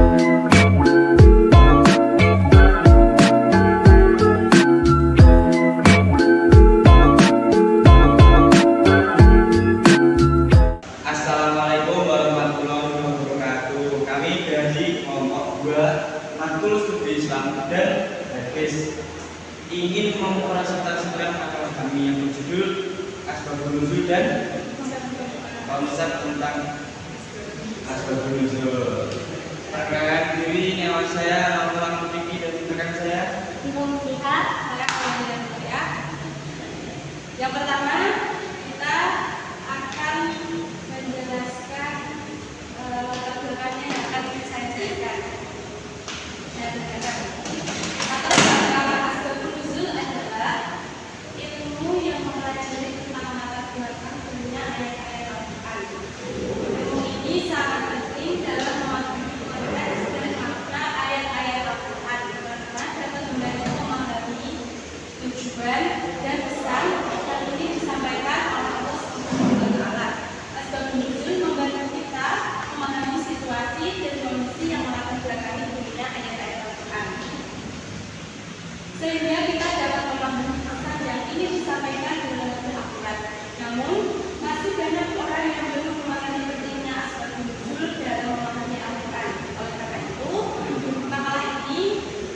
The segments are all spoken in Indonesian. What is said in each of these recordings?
Assalamualaikum warahmatullahi wabarakatuh. Kami dari kelompok 2 Matkul Studi Islam dan Hadis ingin mempresentasikan makalah kami yang berjudul Asbabun Nuzul dan konsep tentang Asbabun Nuzul. Perkenalkan diri, nama saya Lawan Fikri dan rekan saya Ibu Muslihat, saya Kaulian Mulia. Yang pertama, kita akan menjelaskan latar belakangnya yang akan saya jelaskan. Latar belakang Asbabun Nuzul adalah ilmu yang mempelajari tentang latar belakang turunnya ayat-ayat Al-Quran. Ilmu ini sangat penting dalam memahami konteks dan makna ayat-ayat Al-Quran karena dapat membantu memahami tujuan dan pesan yang ingin disampaikan oleh Allah Subhanahu wa Ta'ala. Asbabun Nuzul membantu kita memahami situasi dan kondisi yang melatar belakangi turunnya ayat-ayat Al-Quran, sehingga kita dapat memahami pesan yang ingin disampaikan dalam Al-Quran. Namun, masih banyak orang yang belum memahami pentingnya Asbabun Nuzul dalam memahami Al-Quran. Oleh karena itu, makalah ini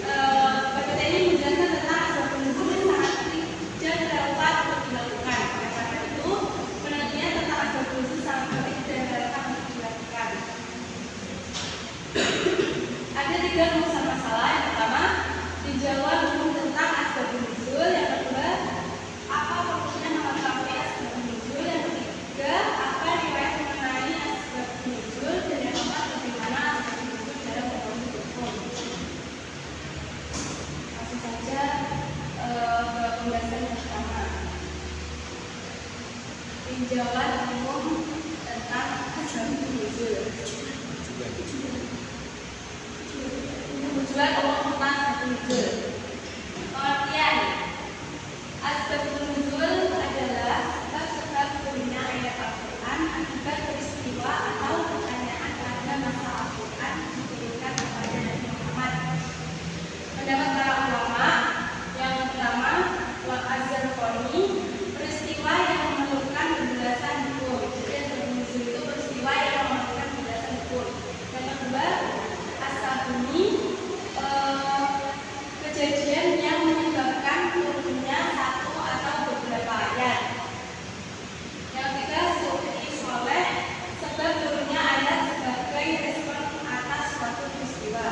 PPT ini menjelaskan tentang Asbabun Nuzul yang sangat penting dan relevan untuk dilakukan. Oleh karena itu, penelitian tentang Asbabun Nuzul sangat penting dan relevan untuk dilakukan. Ada 3 rumus masalah. Yang pertama, dijawab dulu tentang Asbabun Nuzul. Yang kedua, apa fokusnya mengetahui Asbabun Nuzul. Yang ketiga, apa riwayat mengenai Asbabun Nuzul. Dan yang keempat, bagaimana Asbabun Nuzul dalam berbagai hukum. Langsung saja ke pembahasan yang pertama. Tinjauan umum tentang Asbabun Nuzul. Tujuan umum tentang Asbabun Nuzul. Pengertian: Asbabun Nuzul adalah sebab-sebab turunnya ayat Al-Quran akibat peristiwa atau pertanyaan pada masa Al-Quran diberikan kepada Nabi Muhammad. Pendapat para ulama, yang pertama, Al-Zarqani, peristiwa yang memerlukan penjelasan hukum. Jadi Asbabun Nuzul itu peristiwa yang memerlukan penjelasan hukum. Yang kedua, As-Sabuni, kejadian yang menyebabkan turunnya satu atau beberapa ayat. Yang ketiga, Sufi Soleh, sebab turunnya ayat sebagai respon atas suatu peristiwa.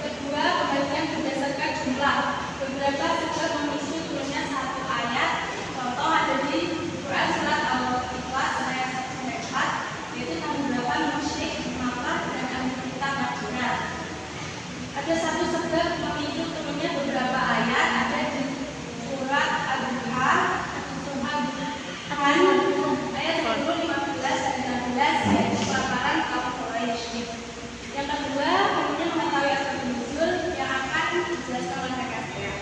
Kedua, pembagian berdasarkan jumlah. Beberapa sebab memicu turunnya satu ayat. Contoh ada di Quran surat Al-Ikhlas ayat 1-4, yaitu tanggapan musyrik Makkah dan ahli kitab Madinah. Ada satu sebab memicu turunnya beberapa ayat, ada di surat Al-Duha ayat 10, 15 dan 16, yaitu pelaparan kaum Quraisy. Yang kedua, kemudian mengetahui Asbabun Nuzul yang akan dijelaskan oleh rekan saya.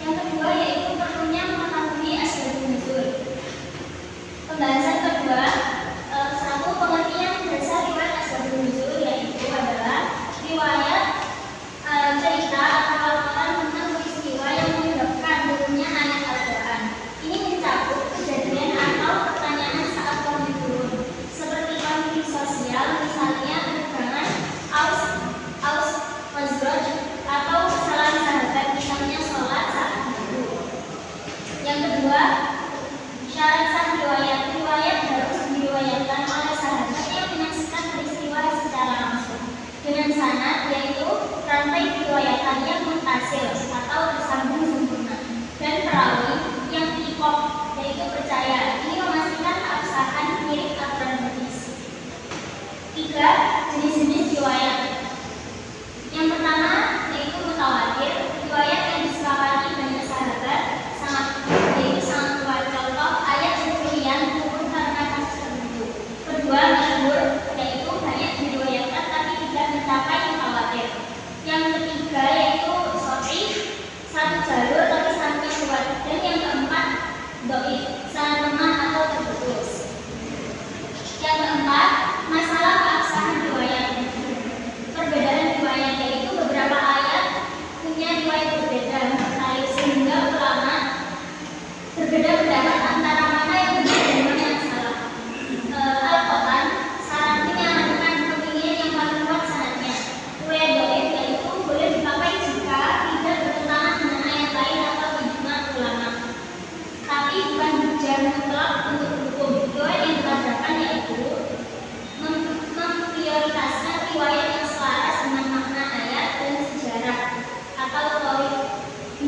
Yang kedua yaitu perlunya mengetahui Asbabun Nuzul. Pembahasan kedua, satu pengertian dasar riwayat Asbabun Nuzul, yaitu adalah riwayat cerita atau laporan tentang peristiwa yang menyebabkan turunnya ayat Al-Quran. Ini mencakup kejadian atau pertanyaan saat wahyu turun, seperti konflik sosial, misalnya penegangan Aus Khazraj, atau kesalahan sahabat, misalnya sholat saat wudhu. Yang kedua, syarat sah riwayat. Riwayat harus diriwayatkan oleh sahabat yang menyaksikan peristiwa secara langsung dengan sanad, yaitu rantai riwayatan yang muntasil atau tersambung sempurna, dan perawi yang thiqah, yaitu percaya. Ini memastikan keabsahan mirip aturan hadis. 3. Jenis-jenis riwayat. Yang pertama yaitu mutawatir, riwayat yang disepakati banyak sahabat, yaitu sangat kuat. Contoh, ayat sekian turun karena kasus tertentu. Kedua, masyhur, yaitu banyak diriwayatkan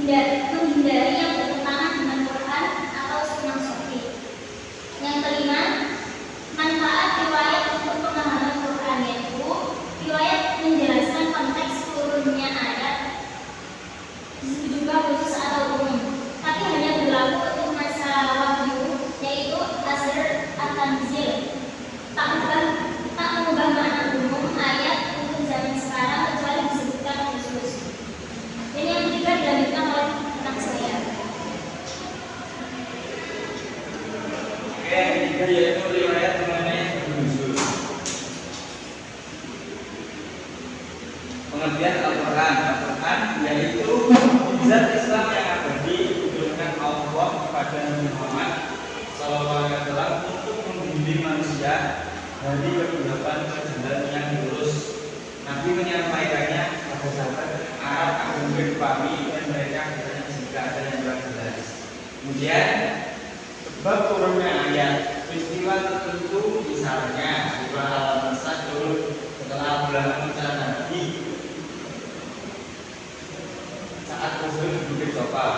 menghindari yang bertentangan dengan Quran atau sunnah sahih. Yang kelima, manfaat riwayat untuk pemahaman Quran, yaitu riwayat menjelaskan konteks turunnya ayat juga khusus atau umum, tapi hanya berlaku untuk masa wahyu, yaitu asr at-tanzil. Tak mengubah makna umum ayat untuk zaman sekarang kecuali disebutkan khusus. Dan yang ketiga dilanjutkan oleh anak saya. Oke, yang ketiga yaitu riwayat mengenai nuzul. Pengertian Al-Quran. Al-Quran yaitu zat Islam yang abadi diturunkan Allah kepada Nabi Muhammad SAW untuk membimbing manusia dari kegelapan ke jalan yang lurus. Nabi menyampaikannya pada sahabat Arab agar dipahami dan mereka bertanya jika ada yang kurang jelas. Kemudian sebab turunnya ayat, peristiwa tertentu misalnya surah Al-Masad turun setelah bulan Ramadan Nabi saat Rasul di Bukit Sofa.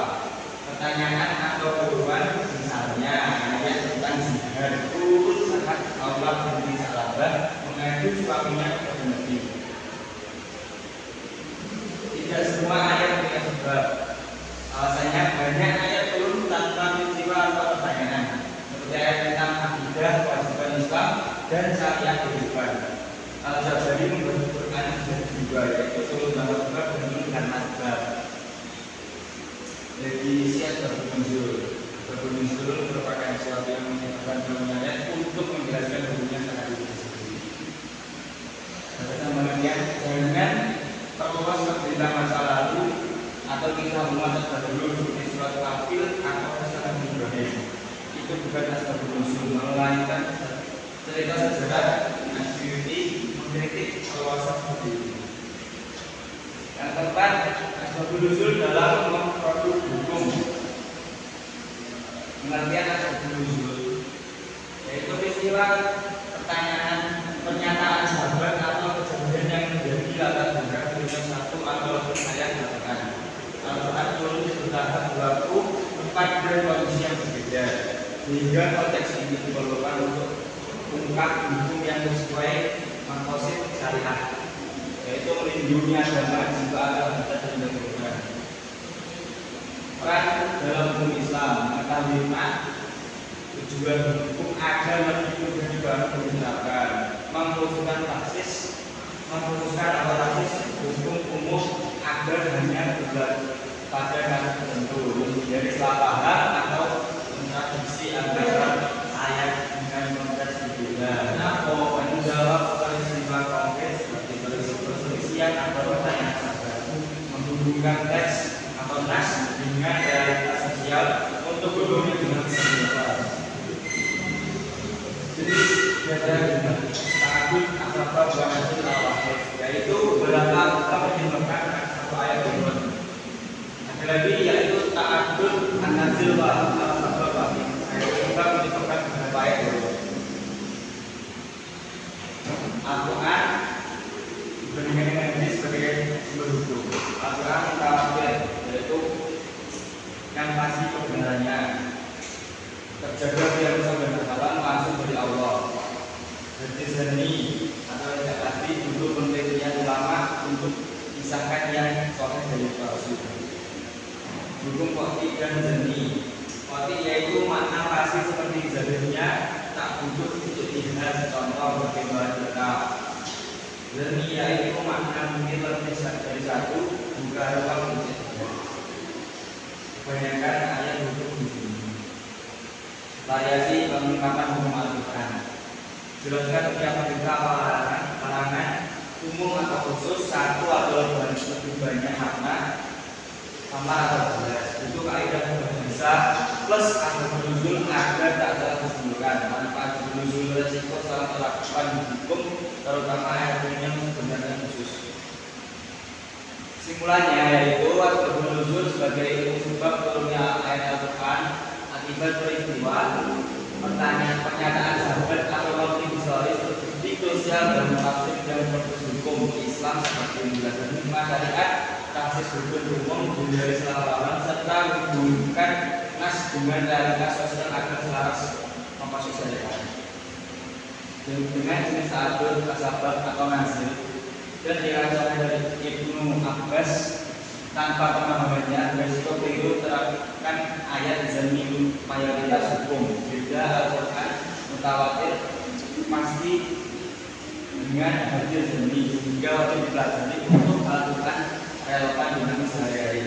Pertanyaan atau keluhan misalnya ayat tentang zihar turun saat Allah bin Salabah mengadu suaminya kepada Nabi. Tidak semua ayat punya sebab. Alasannya banyak ayat turun tanpa peristiwa atau pertanyaan, seperti ayat tentang akidah, kewajiban Islam, dan syariat kehidupan. Al-Jabari membuat Quran ada dua, yaitu turun dalam sebab dan turun karena sebab. Jadi siap berbunjul merupakan sesuatu yang menyebabkan turunnya ayat untuk menjelaskan hubungan terhadap diri sendiri. Dalam pengertian jangan terluas cerita masa lalu atau kisah umat terdahulu seperti surat Kafir atau kisah Ibrahim. Itu bukan asbabun nuzul, melainkan cerita sejarah Asy'ari mengkritik keluasan seperti itu. Yang keempat, asbabun nuzul dalam memproduksi hukum. Pengertian asbabun nuzul yaitu peristiwa, pertanyaan, pernyataan sahabat atau kejadian yang menjadi latar belakang dengan satu atau lebih ayat Al-Quran. Al-Quran turun bertahap berlaku empat dan kondisi yang berbeda, sehingga konteks ini diperlukan untuk ungkap hukum yang sesuai maqasid syariat, yaitu melindungi agama jika ada hajat dan kebutuhan. Peran dalam hukum Islam mengetahui tujuan hukum agama itu dari bahan pembicaraan, memutuskan hukum umum agar hanya berlaku pada kasus tertentu, menjadi salah paham atau kontradiksi antara ayat dengan konteks berbeda. Nah, menjawab peristiwa konkret seperti perselisihan atau pertanyaan sahabat, menghubungkan teks atau nas dengan realitas sosial untuk berhubungan dengan kesimpulan. Jadi biasanya dengan ta'abud asbab wa nazil al-wahid, yaitu beberapa kita menyebabkan satu ayat berikut. Ada lagi yaitu ta'abud an-nazil wa al-asbab wahid, yaitu kita menyebabkan beberapa ayat berikut. Al-Quran dibandingkan dengan ini sebagai sumber hukum. Al-Quran mutawatir, yaitu yang pasti kebenarannya, terjaga biar dan berhalang langsung dari Allah. Berjizani atau tidak pasti untuk penelitian ulama untuk pisahkan yang soal dari palsu. Hukum qati dan zani. Qati yaitu makna pasti seperti zahirnya, tak butuh ijtihad, contoh bagaimana kita. Zani yaitu makna mungkin terpisah dari satu, bukan ruang ijtihad. Kebanyakan ayat hukum di sini. Variasi pengungkapan hukum Al-Quran. Jelaskan ucapan perintah larangan umum atau khusus, satu atau lebih banyak makna, sama atau jelas. Itu kaidah bahasa plus asbabun nuzul agar tak salah kesimpulan. Manfaat nuzul resiko salah melakukan hukum, terutama ayat yang sebenarnya khusus. Simpulannya yaitu asbabun nuzul sebagai sebab turunnya ayat Al-Quran akibat peristiwa, pernyataan sahabat atau motif historis, terbukti sosial dan maksud dan proses hukum Islam seperti menjelaskan hikmah syariat praksis hukum umum dari selama serta menghubungkan nas dengan realitas sosial agar selaras sosialisasi dengan jenis ta'adud, kasabat atau nazil dan dirancang dari Ibnu Abbas tanpa pemahamannya berisiko keliru terapkan ayat zamil mayoritas hukum beda Al-Quran mutawatir pasti dengan hadir demi hingga wajib dipelajari untuk Al-Quran relevan dengan sehari-hari.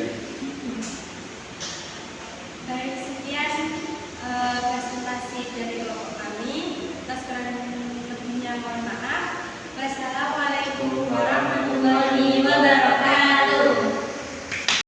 Baik, sekian presentasi dari kelompok kami. Atas kurang lebihnya mohon maaf.